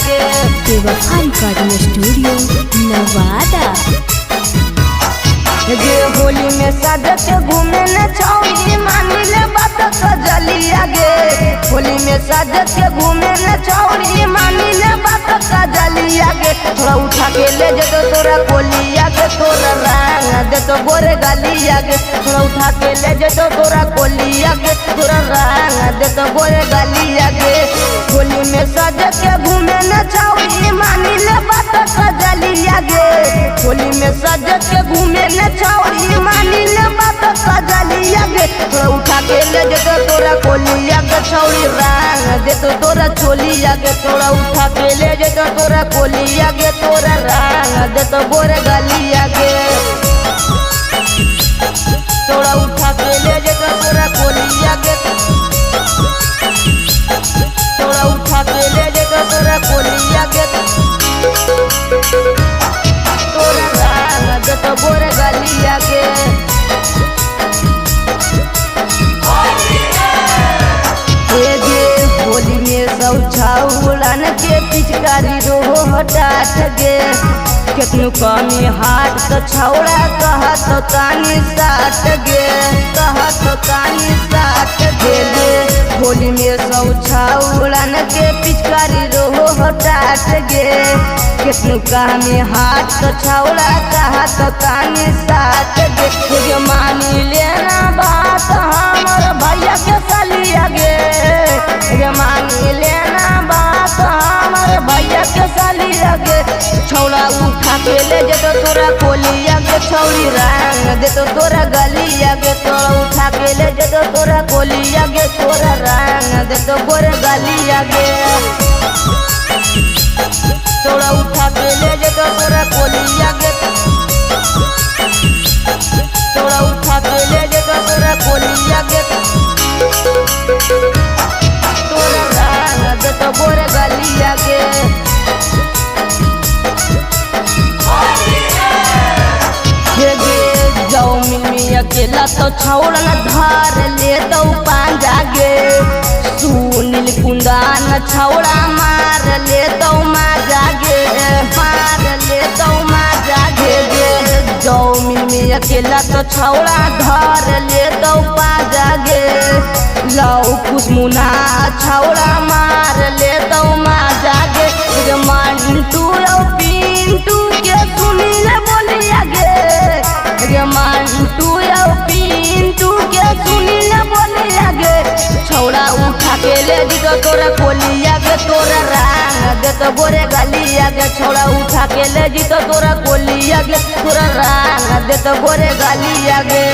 गे। बेवफा recording studio Nawada. गे होली में सज के घूमे न छौरी मानी ले बात कजलिया गे। होली में सज के घूमे न छौरी मानी ले बात कजलिया गे। थोड़ा उठा के ले जे तो तोरा कोलिया के तोरा रंग दे तो गोरे गलिया गे। थोड़ा उठा के ले जे तो तोरा कोलिया के तोरा रंग दे तो गोरे गलिया गे। होली में सज के घूमे न छौरी मानी ले बात कजलिया गे। होली में सज के घूमे न छौरी मानी ले बात कजलिया गे। थोड़ा उठा के ले जे तो तोरा कोलिया के छौरी रंग दे तो तोरा चोलिया के। थोड़ा उठा के ले जे तो तोरा कोलिया के तोरा रंग दे तो गोरे गलिया के। थोड़ा उठा के ले जे तो तोरा कोलिया के। थोड़ा उठा के ले जे तो तोरा कोलिया के तोरा रंग दे तो गोरे गलिया के। होली में सब छाउलन के पिचकारी रोहो हटाट गे। केतनु कमी हाथ तो छौड़ा कहत तानी साट गे। कहत तानी साट गे। होली में सब छाउलन के पिचकारी रोहो हटाट गे। केतनु कमी हाथ तो छौड़ा कहत तानी साट गे। मानी लेना बात हमर भैया के सलिया गे। मानी लेना बात हमर भैया के सलिया गे। छौड़ा उठा के ले जे तो तोरा कोलिया के छौरी रंग दे तो तोरा गलिया के। तोरा उठा के ले जे तो तोरा कोलिया के तोरा रंग दे तो गोरे गलिया के। तोरा उठा के ले जे तो तोरा कोलिया के। तोरा उठा के ले जे तो तोरा कोलिया के तोरा रंग दे तो गोरे गलिया के। जाओ मिमी अकेला तो छौड़ा न धार ले दो पांजा गे। सुनील कुंदान छौड़ा मार ले दो माजा गे। मार ले दो माजा गे। जाओ मिमी अकेला तो छौड़ा धार ले दो पांजा गे। लाओ खुशमुना छौड़ा मार ले दो माजा गे। मंटू पिंटू के सुनील बोलिया गे। मंटू पिंटू के सुनील बोलिया गे। छौड़ा उठा के ले दी तो तोरा कोलिया के तोरा रंग दे तो गोरे गलिया के। छौड़ा उठा के ले दी तो तोरा कोलिया के तोरा रंग दे तो गोरे गलिया के।